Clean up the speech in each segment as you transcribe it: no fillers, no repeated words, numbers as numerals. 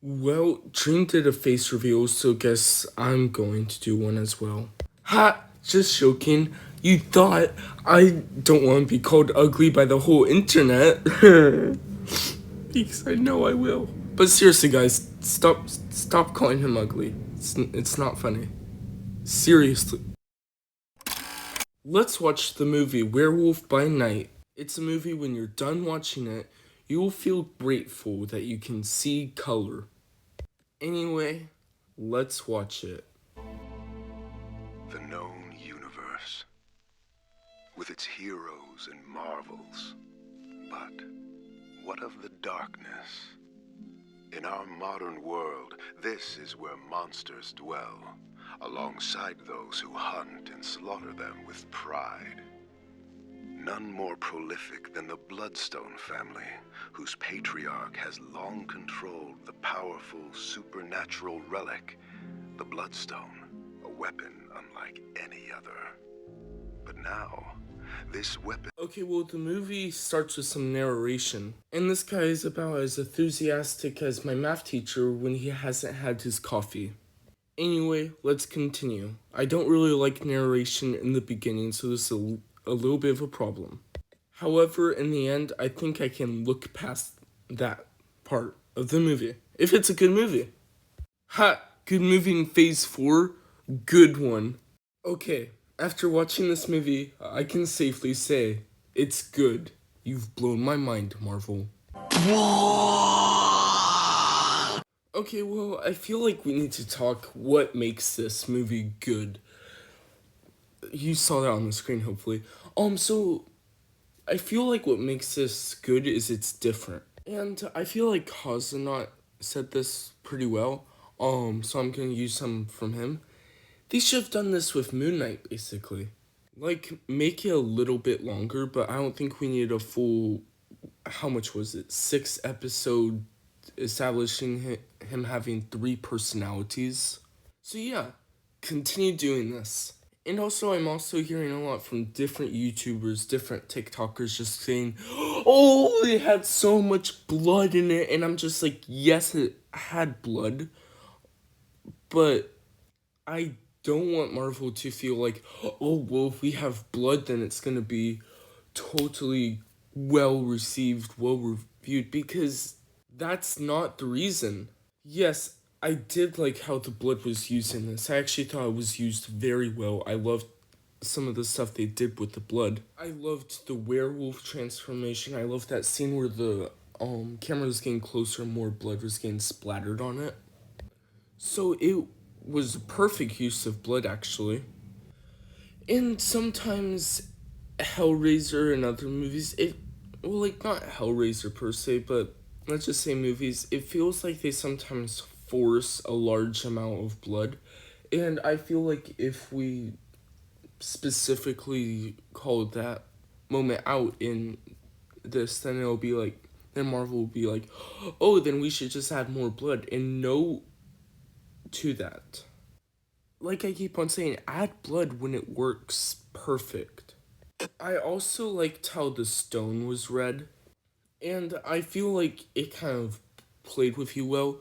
Well, Dream did a face reveal, so guess I'm going to do one as well. Ha! Just joking. You thought I don't want to be called ugly by the whole internet. Because I know I will. But seriously, guys, stop calling him ugly. It's not funny. Seriously. Let's watch the movie Werewolf by Night. It's a movie when you're done watching it, you will feel grateful that you can see color. Anyway, let's watch it. The known universe, with its heroes and marvels. But what of the darkness? In our modern world, this is where monsters dwell, alongside those who hunt and slaughter them with pride. None more prolific than the Bloodstone family, whose patriarch has long controlled the powerful supernatural relic, the Bloodstone, a weapon unlike any other. But now, this weapon... Okay, well, the movie starts with some narration, and this guy is about as enthusiastic as my math teacher when he hasn't had his coffee. Anyway, let's continue. I don't really like narration in the beginning, so this is a little bit of a problem. However, in the end, I think I can look past that part of the movie. If it's a good movie. Ha! Good movie in phase 4? Good one. Okay, after watching this movie, I can safely say, it's good. You've blown my mind, Marvel. Okay, well, I feel like we need to talk what makes this movie good. You saw that on the screen, hopefully. So I feel like what makes this good is it's different. And I feel like Cosmonaut said this pretty well. So I'm gonna use some from him. They should have done this with Moon Knight, basically. Like, make it a little bit longer, but I don't think we need a full, how much was it? 6 episode establishing him having 3 personalities. So yeah, continue doing this. And also, I'm also hearing a lot from different YouTubers, different TikTokers just saying, oh, it had so much blood in it. And I'm just like, yes, it had blood. But I don't want Marvel to feel like, oh, well, if we have blood, then it's going to be totally well received, well reviewed. Because that's not the reason. Yes, I did like how the blood was used in this. I actually thought it was used very well. I loved some of the stuff they did with the blood. I loved the werewolf transformation. I loved that scene where the camera was getting closer and more blood was getting splattered on it. So it was a perfect use of blood, actually. And sometimes Hellraiser and other movies, well, like, not Hellraiser per se, but let's just say movies, it feels like they sometimes force a large amount of blood. And I feel like if we specifically called that moment out in this, then it'll be like, then Marvel will be like, oh, then we should just add more blood. And no to that. Like I keep on saying, add blood when it works perfect. I also liked how the stone was red, and I feel like it kind of played with you well.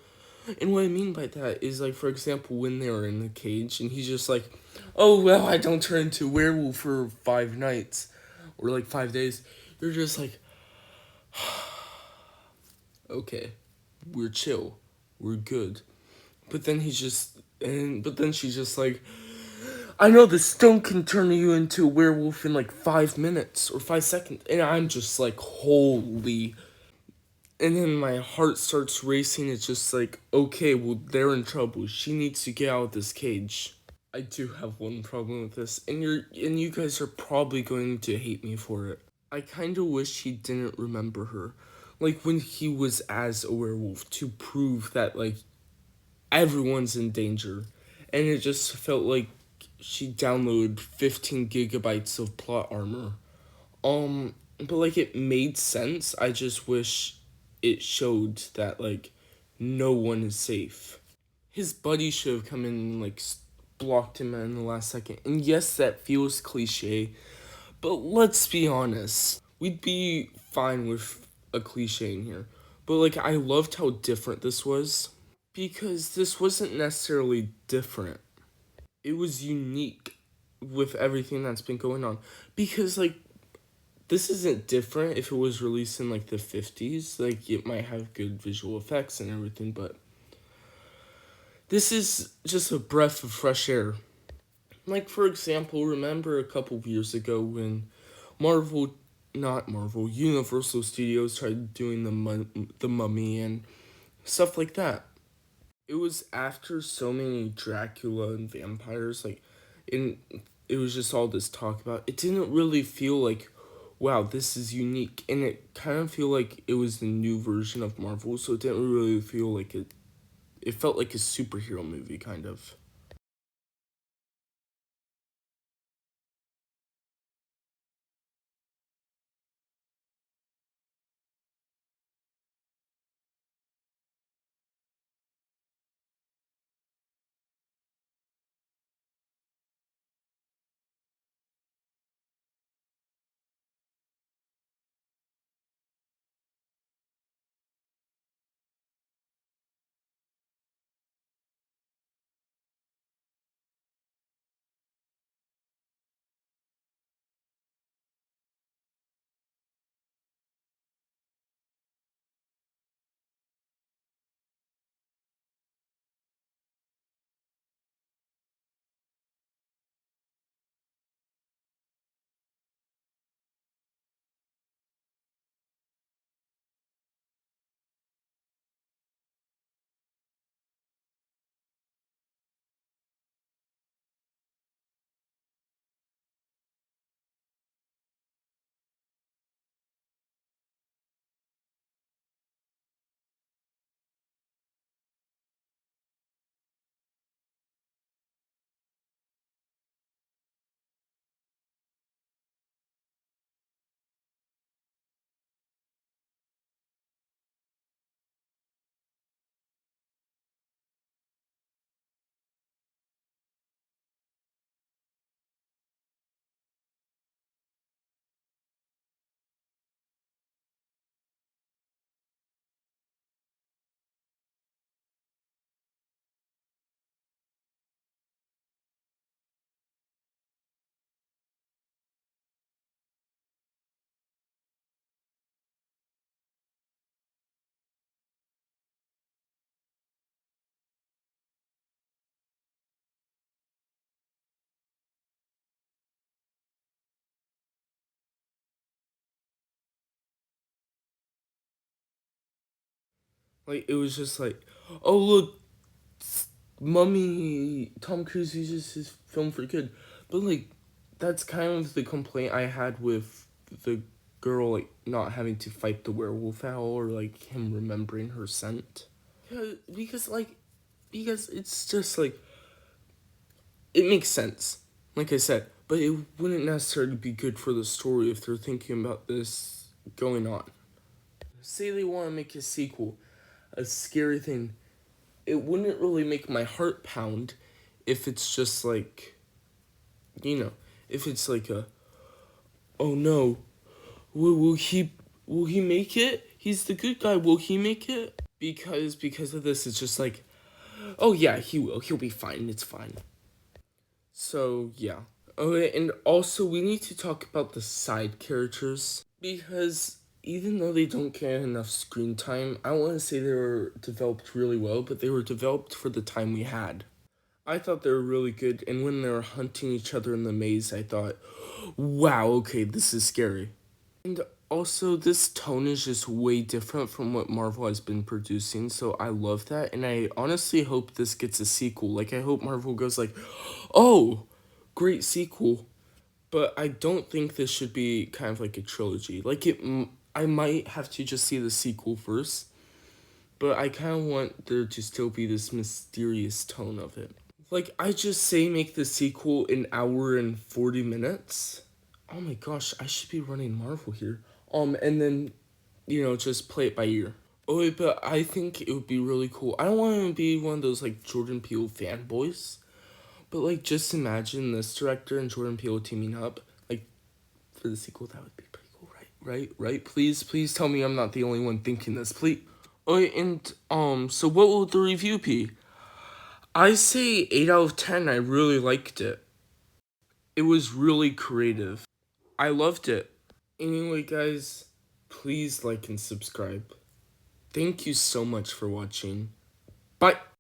And what I mean by that is, like, for example, when they were in the cage, and he's just like, oh, well, I don't turn into a werewolf for 5 nights, or like 5 days. You're just like, okay, we're chill, we're good. But then but then she's just like, I know the stone can turn you into a werewolf in like 5 minutes or 5 seconds. And I'm just like, holy. And then my heart starts racing. It's just like, okay, well, they're in trouble. She needs to get out of this cage. I do have one problem with this, and you guys are probably going to hate me for it. I kind of wish he didn't remember her. Like when he was as a werewolf to prove that, like, everyone's in danger. And it just felt like she downloaded 15 gigabytes of plot armor. But like it made sense. I just wish it showed that like no one is safe. His buddy should have come in and like blocked him in the last second. And yes, that feels cliche, but let's be honest. We'd be fine with a cliche in here. But like I loved how different this was. Because this wasn't necessarily different. It was unique with everything that's been going on. Because, like, this isn't different if it was released in, like, the 50s. Like, it might have good visual effects and everything, but this is just a breath of fresh air. Like, for example, remember a couple of years ago when Universal Studios tried doing the Mummy and stuff like that. It was after so many Dracula and vampires, like, in it was just all this talk about. It didn't really feel like, wow, this is unique, and it kind of feel like it was the new version of Marvel. So it didn't really feel like it. It felt like a superhero movie, kind of. Like, it was just like, oh look, Mummy, Tom Cruise uses his film for good. But, like, that's kind of the complaint I had with the girl, like, not having to fight the werewolf owl, or, like, him remembering her scent. Yeah, because it's just, like, it makes sense, like I said, but it wouldn't necessarily be good for the story if they're thinking about this going on. Say they want to make a sequel, a scary thing. It wouldn't really make my heart pound if it's just like, you know, if it's like a, oh no, will he make it? He's the good guy. Will he make it? Because of this, it's just like, oh yeah, he will. He'll be fine. It's fine. So yeah. Okay, and also we need to talk about the side characters because even though they don't get enough screen time, I want to say they were developed really well, but they were developed for the time we had. I thought they were really good, and when they were hunting each other in the maze, I thought, wow, okay, this is scary. And also, this tone is just way different from what Marvel has been producing, so I love that, and I honestly hope this gets a sequel. Like, I hope Marvel goes like, oh, great sequel. But I don't think this should be kind of like a trilogy. Like, I might have to just see the sequel first, but I kind of want there to still be this mysterious tone of it. Like, I just say make the sequel an hour and 40 minutes. Oh my gosh, I should be running Marvel here. And then, just play it by ear. Oh, wait, but I think it would be really cool. I don't want to be one of those, like, Jordan Peele fanboys, but, like, just imagine this director and Jordan Peele teaming up, like, for the sequel. That would be pretty cool, right? Right? Please tell me I'm not the only one thinking this. Please. Oh, and so what will the review be? I say 8 out of 10. I really liked it. It was really creative. I loved it. Anyway, guys, please like and subscribe. Thank you so much for watching. Bye.